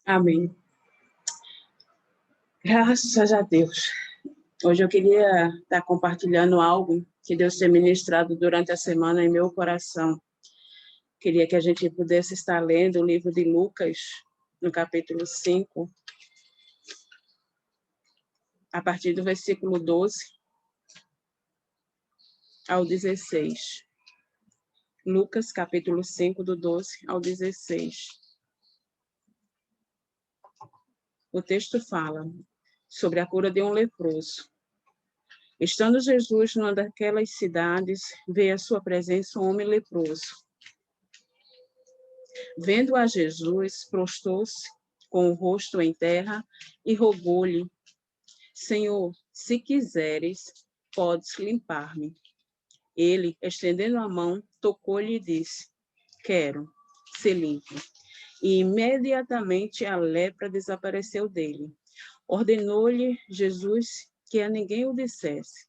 Amém. Graças a Deus. Hoje eu queria estar compartilhando algo que Deus tem ministrado durante a semana em meu coração. Queria que a gente pudesse estar lendo o livro de Lucas, no capítulo 5, a partir do versículo 12 ao 16. Lucas, capítulo 5, do 12 ao 16. O texto fala sobre a cura de um leproso. Estando Jesus numa daquelas cidades, veio à sua presença um homem leproso. Vendo a Jesus, prostrou-se com o rosto em terra e rogou-lhe: Senhor, se quiseres, podes limpar-me. Ele, estendendo a mão, tocou-lhe e disse: Quero ser limpo. E imediatamente a lepra desapareceu dele. Ordenou-lhe Jesus que a ninguém o dissesse.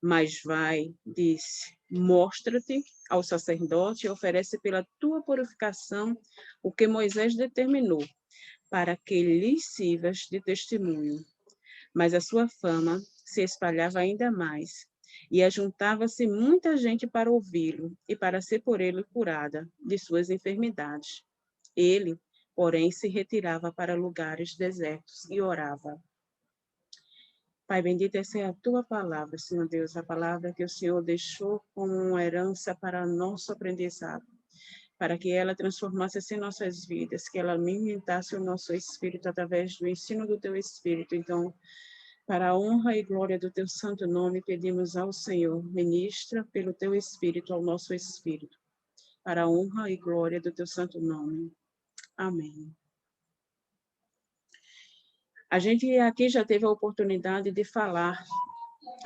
Mas vai, disse, mostra-te ao sacerdote e oferece pela tua purificação o que Moisés determinou, para que lhes sirvas de testemunho. Mas a sua fama se espalhava ainda mais, e ajuntava-se muita gente para ouvi-lo e para ser por ele curada de suas enfermidades. Ele, porém, se retirava para lugares desertos e orava. Pai bendito, essa é a tua palavra, Senhor Deus, a palavra que o Senhor deixou como uma herança para nosso aprendizado, para que ela transformasse nossas vidas, que ela alimentasse o nosso espírito através do ensino do teu espírito. Então, para a honra e glória do teu santo nome, pedimos ao Senhor, ministra pelo teu espírito ao nosso espírito, para a honra e glória do teu santo nome. Amém. A gente aqui já teve a oportunidade de falar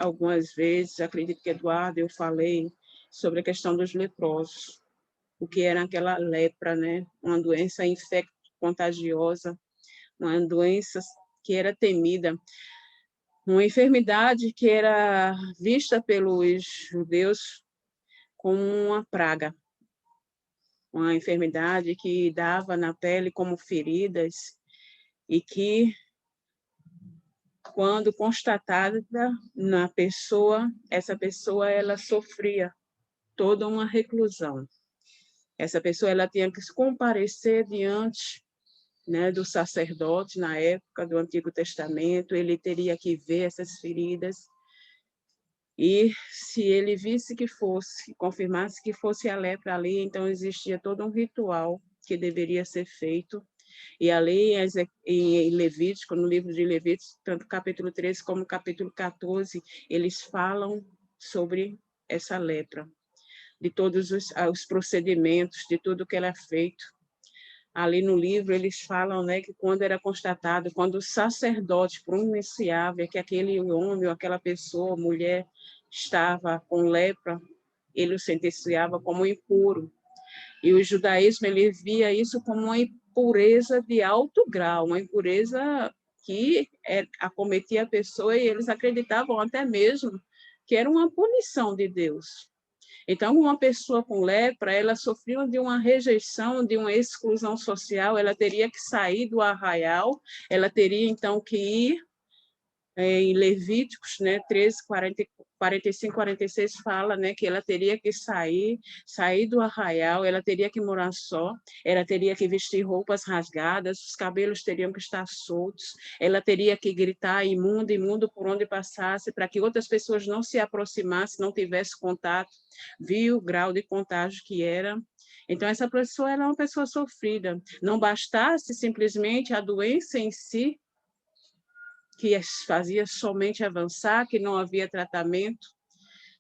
algumas vezes, acredito que Eduardo, eu falei sobre a questão dos leprosos, o que era aquela lepra, né? Uma doença infecto-contagiosa, uma doença que era temida, uma enfermidade que era vista pelos judeus como uma praga, uma enfermidade que dava na pele como feridas e que, quando constatada na pessoa, essa pessoa ela sofria toda uma reclusão. Essa pessoa ela tinha que se comparecer diante, né, do sacerdote na época do Antigo Testamento, ele teria que ver essas feridas e se ele visse que fosse, confirmasse que fosse a lepra ali, então existia todo um ritual que deveria ser feito. E ali em Levítico, no livro de Levítico, tanto capítulo 13 como capítulo 14, eles falam sobre essa lepra, de todos os procedimentos, de tudo que era feito. Ali no livro eles falam, né, que quando era constatado, quando o sacerdote pronunciava que aquele homem ou aquela pessoa, mulher, estava com lepra, ele o sentenciava como impuro. E o judaísmo ele via isso como uma impureza de alto grau, uma impureza que acometia a pessoa, e eles acreditavam até mesmo que era uma punição de Deus. Então, uma pessoa com lepra, ela sofria de uma rejeição, de uma exclusão social, ela teria que sair do arraial, ela teria, então, que ir em Levíticos, né, 13, 45, 46, fala, né, que ela teria que sair do arraial, ela teria que morar só, ela teria que vestir roupas rasgadas, os cabelos teriam que estar soltos, ela teria que gritar imundo, imundo por onde passasse, para que outras pessoas não se aproximassem, não tivessem contato, viu o grau de contágio que era. Então, essa pessoa era uma pessoa sofrida. Não bastasse simplesmente a doença em si, que fazia somente avançar, que não havia tratamento,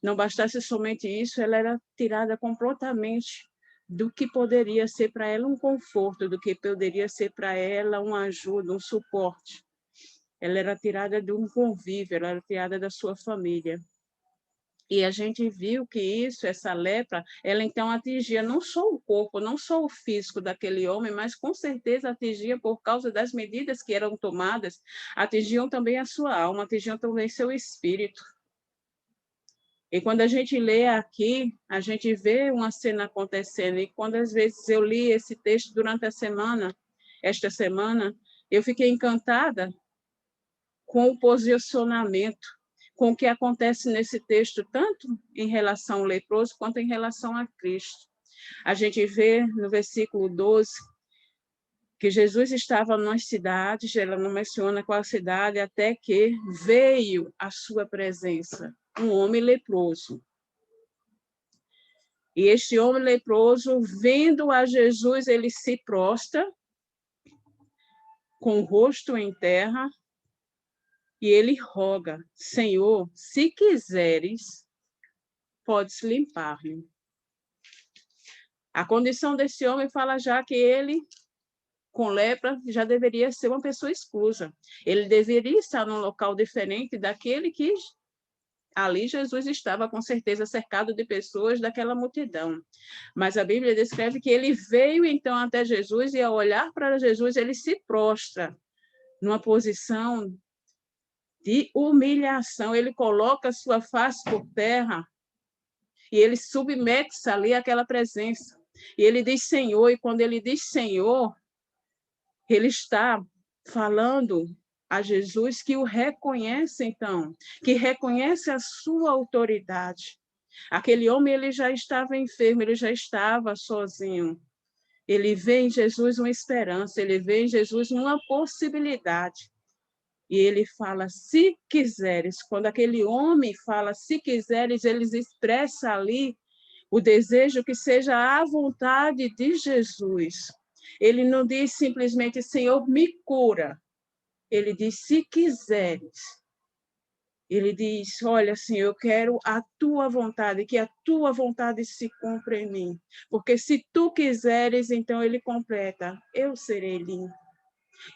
não bastasse somente isso, ela era tirada completamente do que poderia ser para ela um conforto, do que poderia ser para ela uma ajuda, um suporte. Ela era tirada de um convívio, ela era tirada da sua família. E a gente viu que isso, essa lepra, ela então atingia não só o corpo, não só o físico daquele homem, mas com certeza atingia, por causa das medidas que eram tomadas, atingiam também a sua alma, atingiam também seu espírito. E quando a gente lê aqui, a gente vê uma cena acontecendo, e quando às vezes eu li esse texto durante a semana, esta semana, eu fiquei encantada com o posicionamento, com o que acontece nesse texto, tanto em relação ao leproso, quanto em relação a Cristo. A gente vê no versículo 12, que Jesus estava numa cidade, ela não menciona qual cidade, até que veio à sua presença um homem leproso. E este homem leproso, vendo a Jesus, ele se prostra, com o rosto em terra, e ele roga: Senhor, se quiseres, podes limpar-me. A condição desse homem fala já que ele, com lepra, já deveria ser uma pessoa exclusa. Ele deveria estar num local diferente daquele que ali Jesus estava, com certeza, cercado de pessoas daquela multidão. Mas a Bíblia descreve que ele veio, então, até Jesus, e ao olhar para Jesus, ele se prostra numa posição de humilhação. Ele coloca sua face por terra e ele submete-se ali àquela presença. E ele diz Senhor, e quando ele diz Senhor, ele está falando a Jesus que o reconhece, então, que reconhece a sua autoridade. Aquele homem, ele já estava enfermo, ele já estava sozinho. Ele vê em Jesus uma esperança, ele vê em Jesus uma possibilidade. E ele fala, se quiseres. Quando aquele homem fala, se quiseres, ele expressa ali o desejo que seja a vontade de Jesus. Ele não diz simplesmente, Senhor, me cura. Ele diz, se quiseres. Ele diz, olha, Senhor, eu quero a tua vontade, que a tua vontade se cumpra em mim. Porque se tu quiseres, então ele completa, eu serei limpo.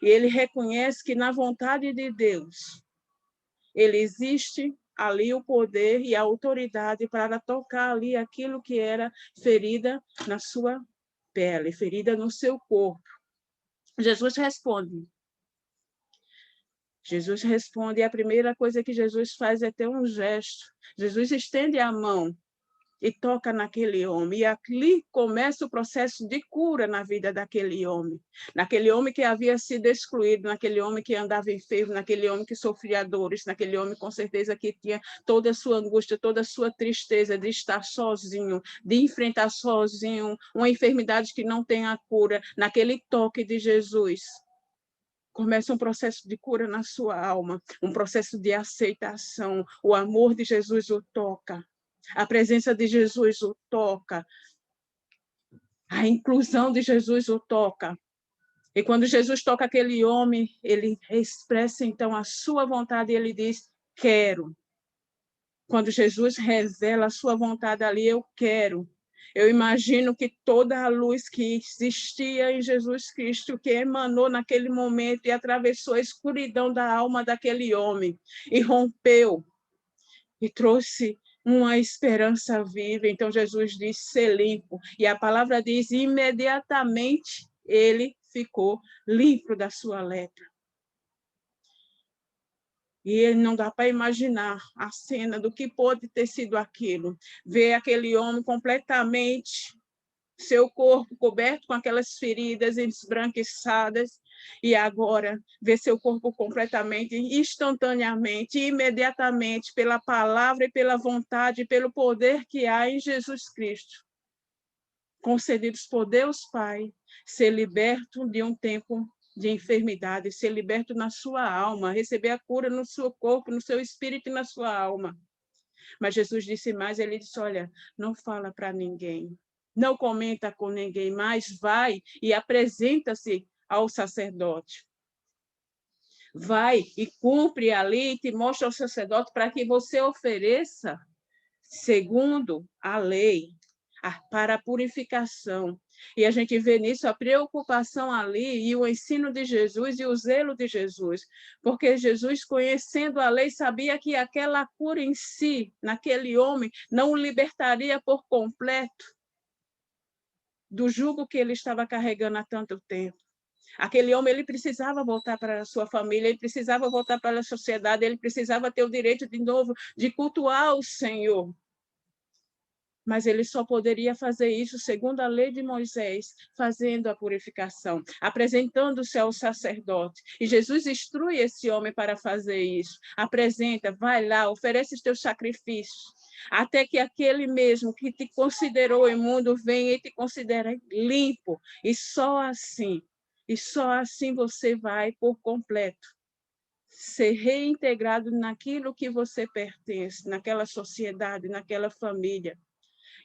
E ele reconhece que na vontade de Deus, ele existe ali o poder e a autoridade para tocar ali aquilo que era ferida na sua pele, ferida no seu corpo. Jesus responde. Jesus responde, e a primeira coisa que Jesus faz é ter um gesto. Jesus estende a mão e toca naquele homem. E ali começa o processo de cura na vida daquele homem. Naquele homem que havia sido excluído, naquele homem que andava enfermo, naquele homem que sofria dores, naquele homem com certeza que tinha toda a sua angústia, toda a sua tristeza de estar sozinho, de enfrentar sozinho uma enfermidade que não tem a cura. Naquele toque de Jesus, começa um processo de cura na sua alma, um processo de aceitação. O amor de Jesus o toca. A presença de Jesus o toca. A inclusão de Jesus o toca. E quando Jesus toca aquele homem, ele expressa então a sua vontade e ele diz, quero. Quando Jesus revela a sua vontade ali, eu quero. Eu imagino que toda a luz que existia em Jesus Cristo, que emanou naquele momento e atravessou a escuridão da alma daquele homem, e rompeu, e trouxe uma esperança viva. Então Jesus diz, ser limpo. E a palavra diz, imediatamente ele ficou limpo da sua lepra. E não dá para imaginar a cena do que pode ter sido aquilo. Ver aquele homem completamente, seu corpo coberto com aquelas feridas esbranquiçadas, e agora ver seu corpo completamente, instantaneamente, imediatamente, pela palavra e pela vontade, pelo poder que há em Jesus Cristo, concedidos por Deus Pai, ser liberto de um tempo de enfermidade, ser liberto na sua alma, receber a cura no seu corpo, no seu espírito e na sua alma. Mas Jesus disse mais, ele disse, olha, não fala para ninguém, não comenta com ninguém, mas vai e apresenta-se ao sacerdote. Vai e cumpre ali, e te mostra ao sacerdote para que você ofereça, segundo a lei, para a purificação. E a gente vê nisso a preocupação ali e o ensino de Jesus e o zelo de Jesus, porque Jesus, conhecendo a lei, sabia que aquela cura em si, naquele homem, não o libertaria por completo do jugo que ele estava carregando há tanto tempo. Aquele homem, ele precisava voltar para a sua família, ele precisava voltar para a sociedade, ele precisava ter o direito de novo de cultuar o Senhor. Mas ele só poderia fazer isso segundo a lei de Moisés, fazendo a purificação, apresentando-se ao sacerdote. E Jesus instrui esse homem para fazer isso. Apresenta, vai lá, oferece os teus sacrifícios, até que aquele mesmo que te considerou imundo venha e te considere limpo. E só assim você vai por completo ser reintegrado naquilo que você pertence, naquela sociedade, naquela família.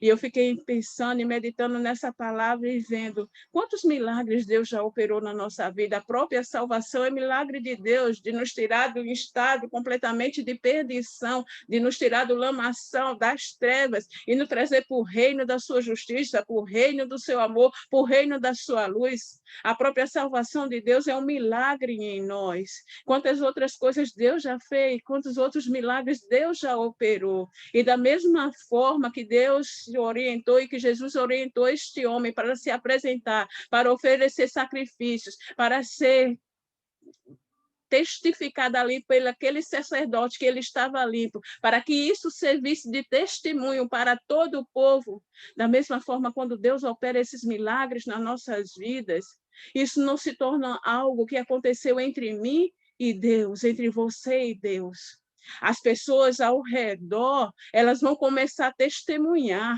E eu fiquei pensando e meditando nessa palavra e vendo quantos milagres Deus já operou na nossa vida. A própria salvação é milagre de Deus, de nos tirar do estado completamente de perdição, de nos tirar do lamação, das trevas, e nos trazer para o reino da sua justiça, para o reino do seu amor, para o reino da sua luz. A própria salvação de Deus é um milagre em nós. Quantas outras coisas Deus já fez, quantos outros milagres Deus já operou. E da mesma forma que Deus orientou e que Jesus orientou este homem para se apresentar, para oferecer sacrifícios, para ser testificado ali pelo aquele sacerdote que ele estava limpo, para que isso servisse de testemunho para todo o povo. Da mesma forma, quando Deus opera esses milagres nas nossas vidas, isso não se torna algo que aconteceu entre mim e Deus, entre você e Deus. As pessoas ao redor, elas vão começar a testemunhar.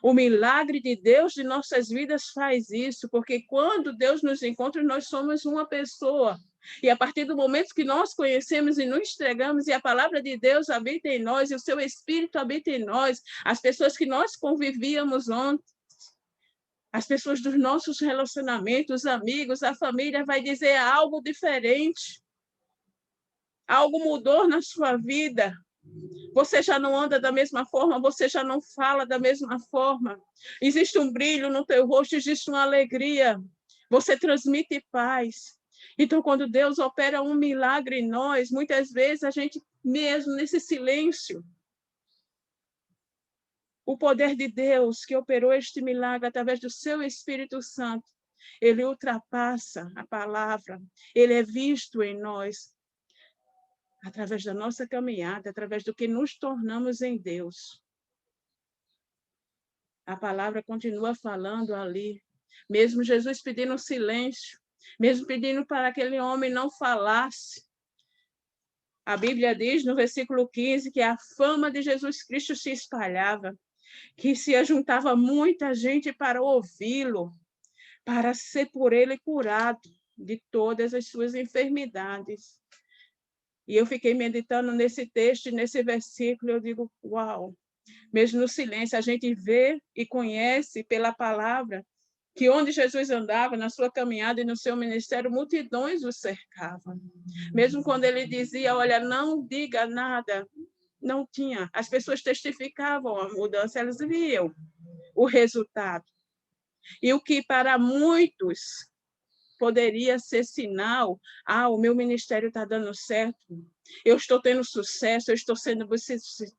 O milagre de Deus de nossas vidas faz isso, porque quando Deus nos encontra, nós somos uma pessoa. E a partir do momento que nós conhecemos e nos entregamos, e a palavra de Deus habita em nós, e o seu Espírito habita em nós, as pessoas que nós convivíamos ontem, as pessoas dos nossos relacionamentos, os amigos, a família, vai dizer algo diferente. Algo mudou na sua vida. Você já não anda da mesma forma, você já não fala da mesma forma. Existe um brilho no teu rosto, existe uma alegria. Você transmite paz. Então, quando Deus opera um milagre em nós, muitas vezes a gente, mesmo nesse silêncio, o poder de Deus que operou este milagre através do seu Espírito Santo, ele ultrapassa a palavra, ele é visto em nós, através da nossa caminhada, através do que nos tornamos em Deus. A palavra continua falando ali, mesmo Jesus pedindo silêncio, mesmo pedindo para aquele homem não falasse. A Bíblia diz no versículo 15 que a fama de Jesus Cristo se espalhava, que se ajuntava muita gente para ouvi-lo, para ser por ele curado de todas as suas enfermidades. E eu fiquei meditando nesse texto, nesse versículo, eu digo, uau! Mesmo no silêncio, a gente vê e conhece pela palavra que onde Jesus andava, na sua caminhada e no seu ministério, multidões o cercavam. Mesmo quando ele dizia, olha, não diga nada, não tinha. As pessoas testificavam a mudança, elas viam o resultado. E o que para muitos poderia ser sinal, o meu ministério está dando certo, eu estou tendo sucesso, eu estou sendo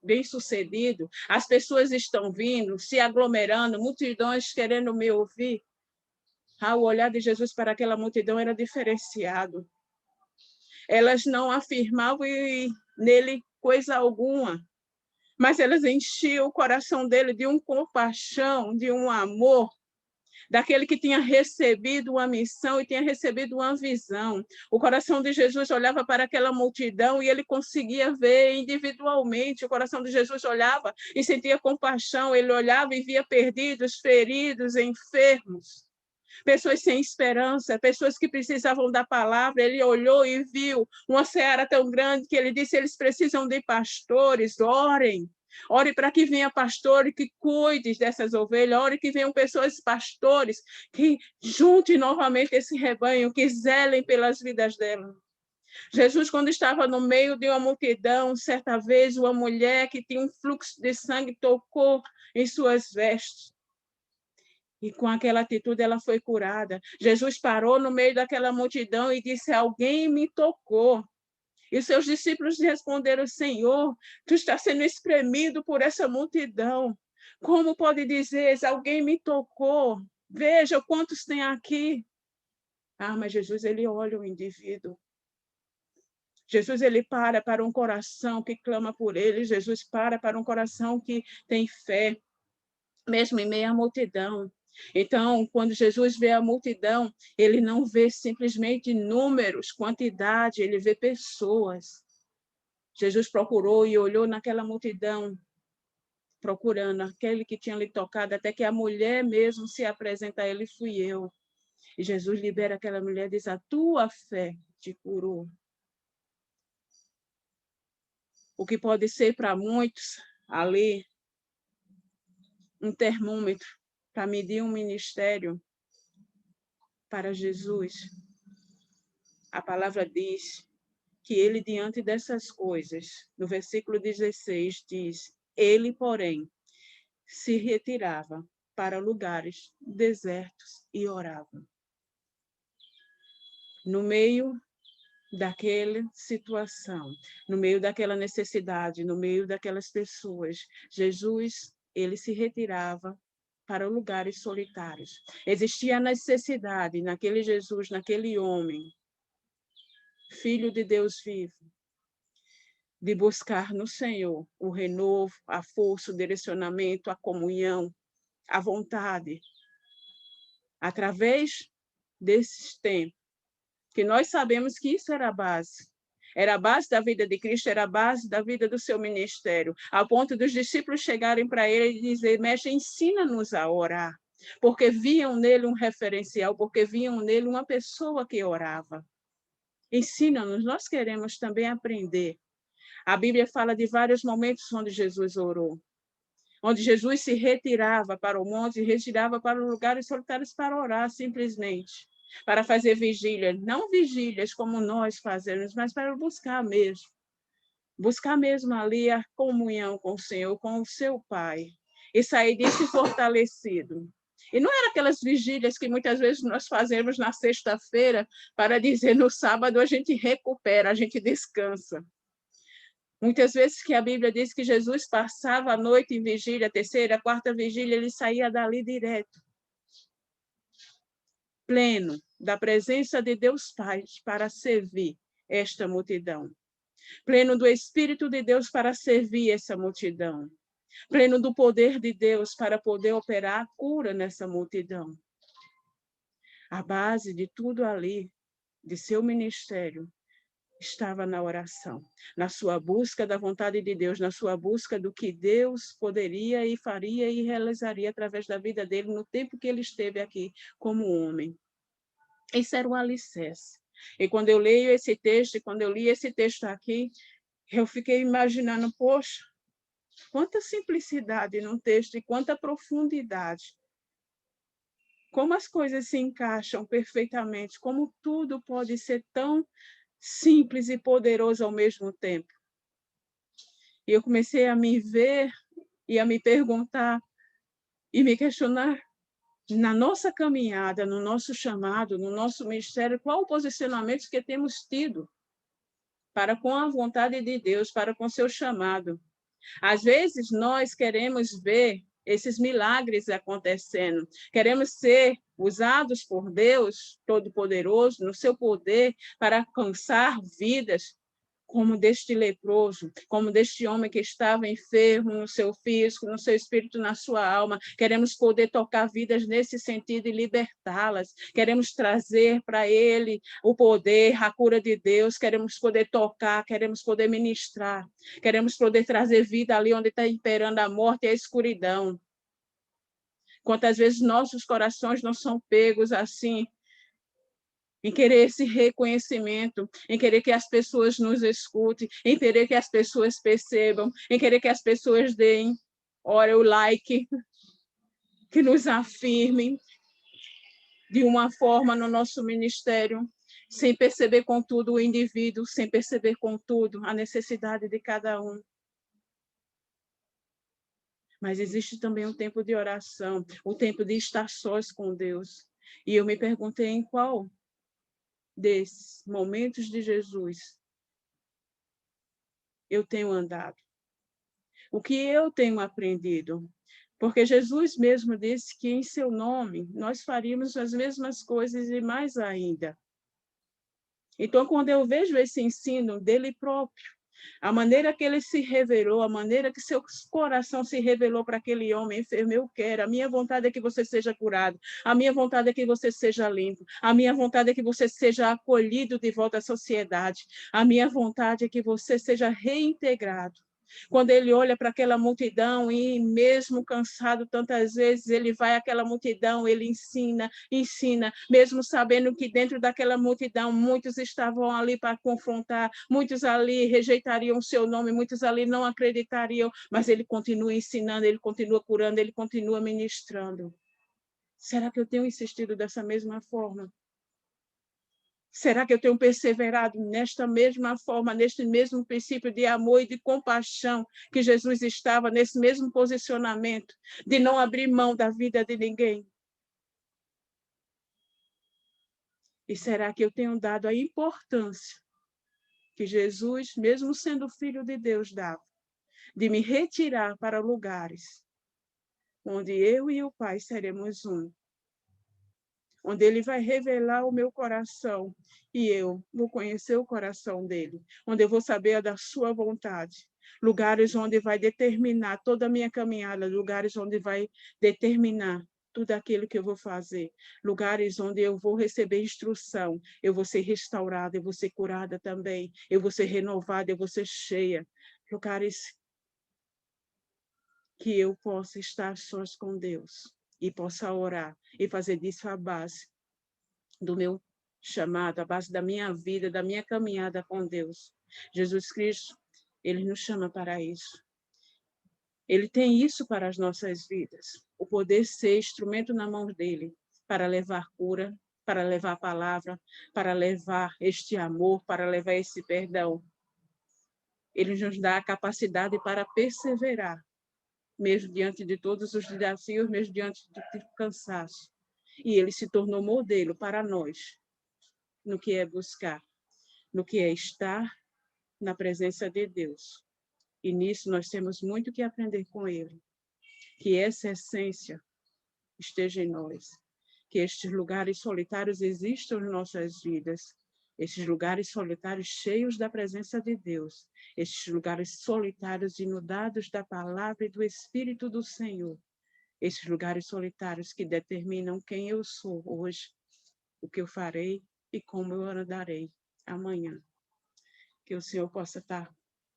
bem-sucedido, as pessoas estão vindo, se aglomerando, multidões querendo me ouvir. O olhar de Jesus para aquela multidão era diferenciado. Elas não afirmavam nele coisa alguma, mas elas enchiam o coração dele de uma compaixão, de um amor, daquele que tinha recebido uma missão e tinha recebido uma visão. O coração de Jesus olhava para aquela multidão e ele conseguia ver individualmente. O coração de Jesus olhava e sentia compaixão. Ele olhava e via perdidos, feridos, enfermos, pessoas sem esperança, pessoas que precisavam da palavra. Ele olhou e viu uma seara tão grande que ele disse, eles precisam de pastores, orem. Ore para que venha pastor e que cuide dessas ovelhas. Ore que venham pessoas, pastores, que juntem novamente esse rebanho, que zelem pelas vidas dela. Jesus, quando estava no meio de uma multidão, certa vez uma mulher que tinha um fluxo de sangue tocou em suas vestes. E com aquela atitude ela foi curada. Jesus parou no meio daquela multidão e disse, alguém me tocou. E os seus discípulos responderam, Senhor, tu estás sendo espremido por essa multidão. Como pode dizer, alguém me tocou? Veja quantos tem aqui. Mas Jesus, ele olha o indivíduo. Jesus, ele para um coração que clama por ele. Jesus para um coração que tem fé. mesmo em meio à multidão. Então, quando Jesus vê a multidão, ele não vê simplesmente números, quantidade, ele vê pessoas. Jesus procurou e olhou naquela multidão, procurando aquele que tinha lhe tocado, até que a mulher mesmo se apresenta a ele, fui eu. E Jesus libera aquela mulher e diz, a tua fé te curou. O que pode ser para muitos ali um termômetro para medir um ministério, para Jesus, a palavra diz que ele, diante dessas coisas, no versículo 16, diz, ele, porém, se retirava para lugares desertos e orava. No meio daquela situação, no meio daquela necessidade, no meio daquelas pessoas, Jesus, ele se retirava para lugares solitários. Existia a necessidade naquele Jesus, naquele homem, filho de Deus vivo, de buscar no Senhor o renovo, a força, o direcionamento, a comunhão, a vontade. Através desses tempos, que nós sabemos que isso era a base. Era a base da vida de Cristo, era a base da vida do seu ministério, ao ponto dos discípulos chegarem para ele e dizer, mestre, ensina-nos a orar, porque viam nele um referencial, porque viam nele uma pessoa que orava. Ensina-nos, nós queremos também aprender. A Bíblia fala de vários momentos onde Jesus orou, onde Jesus se retirava para o monte, retirava para lugares solitários para orar simplesmente, para fazer vigília, não vigílias como nós fazemos, mas para buscar mesmo ali a comunhão com o Senhor, com o seu Pai, e sair disso fortalecido. E não eram aquelas vigílias que muitas vezes nós fazemos na sexta-feira para dizer no sábado a gente recupera, a gente descansa. Muitas vezes que a Bíblia diz que Jesus passava a noite em vigília, a terceira, a quarta vigília, ele saía dali direto, pleno da presença de Deus Pai para servir esta multidão, pleno do Espírito de Deus para servir essa multidão, pleno do poder de Deus para poder operar a cura nessa multidão. A base de tudo ali, de seu ministério, estava na oração, na sua busca da vontade de Deus, na sua busca do que Deus poderia e faria e realizaria através da vida dele no tempo que ele esteve aqui como homem. Esse era o alicerce. E quando eu leio esse texto, e quando eu li esse texto aqui, eu fiquei imaginando, poxa, quanta simplicidade num texto e quanta profundidade. Como as coisas se encaixam perfeitamente, como tudo pode ser tão simples e poderoso ao mesmo tempo. E eu comecei a me ver e a me perguntar e me questionar na nossa caminhada, no nosso chamado, no nosso ministério, qual o posicionamento que temos tido para com a vontade de Deus, para com seu chamado. Às vezes nós queremos ver esses milagres acontecendo, queremos ser usados por Deus Todo-Poderoso no seu poder para alcançar vidas, como deste leproso, como deste homem que estava enfermo no seu físico, no seu espírito, na sua alma. Queremos poder tocar vidas nesse sentido e libertá-las. Queremos trazer para ele o poder, a cura de Deus. Queremos poder tocar, queremos poder ministrar. Queremos poder trazer vida ali onde está imperando a morte e a escuridão. Quantas vezes nossos corações não são pegos assim, em querer esse reconhecimento, em querer que as pessoas nos escutem, em querer que as pessoas percebam, em querer que as pessoas deem, ora, o like, que nos afirmem de uma forma no nosso ministério, sem perceber contudo o indivíduo, sem perceber contudo a necessidade de cada um. Mas existe também um tempo de oração, o tempo de estar sós com Deus. E eu me perguntei em qual desses momentos de Jesus eu tenho andado? O que eu tenho aprendido? Porque Jesus mesmo disse que em seu nome nós faríamos as mesmas coisas e mais ainda. Então, quando eu vejo esse ensino dele próprio, A maneira que ele se revelou, a maneira que seu coração se revelou para aquele homem enfermo, eu quero. A minha vontade é que você seja curado. A minha vontade é que você seja limpo. A minha vontade é que você seja acolhido de volta à sociedade. A minha vontade é que você seja reintegrado. Quando ele olha para aquela multidão e mesmo cansado tantas vezes, ele vai àquela multidão, ele ensina, mesmo sabendo que dentro daquela multidão muitos estavam ali para confrontar, muitos ali rejeitariam o seu nome, muitos ali não acreditariam, mas ele continua ensinando, ele continua curando, ele continua ministrando. Será que eu tenho insistido dessa mesma forma? Será que eu tenho perseverado nesta mesma forma, neste mesmo princípio de amor e de compaixão que Jesus estava, nesse mesmo posicionamento, de não abrir mão da vida de ninguém? E será que eu tenho dado a importância que Jesus, mesmo sendo filho de Deus, dava, de me retirar para lugares onde eu e o Pai seremos um? Onde ele vai revelar o meu coração e eu vou conhecer o coração dele, onde eu vou saber da sua vontade, lugares onde vai determinar toda a minha caminhada, lugares onde vai determinar tudo aquilo que eu vou fazer, lugares onde eu vou receber instrução, eu vou ser restaurada, eu vou ser curada também, eu vou ser renovada, eu vou ser cheia, lugares que eu possa estar sós com Deus e possa orar e fazer disso a base do meu chamado, a base da minha vida, da minha caminhada com Deus. Jesus Cristo, ele nos chama para isso. Ele tem isso para as nossas vidas, o poder ser instrumento na mão dele para levar cura, para levar a palavra, para levar este amor, para levar esse perdão. Ele nos dá a capacidade para perseverar, mesmo diante de todos os desafios, mesmo diante do cansaço. E ele se tornou modelo para nós, no que é buscar, no que é estar na presença de Deus. E nisso nós temos muito que aprender com ele. Que essa essência esteja em nós. Que estes lugares solitários existam em nossas vidas. Estes lugares solitários cheios da presença de Deus. Estes lugares solitários inundados da palavra e do Espírito do Senhor. Estes lugares solitários que determinam quem eu sou hoje, o que eu farei e como eu andarei amanhã. Que o Senhor possa estar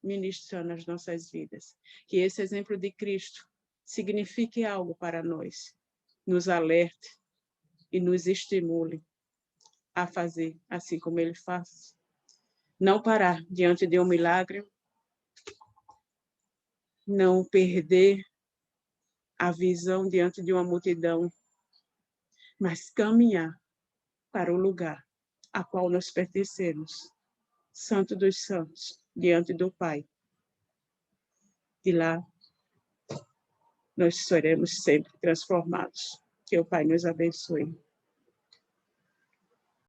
ministrando as nossas vidas. Que esse exemplo de Cristo signifique algo para nós, nos alerte e nos estimule a fazer assim como ele faz. Não parar diante de um milagre, não perder a visão diante de uma multidão, mas caminhar para o lugar a qual nós pertencemos, Santo dos Santos, diante do Pai. De lá, nós seremos sempre transformados. Que o Pai nos abençoe.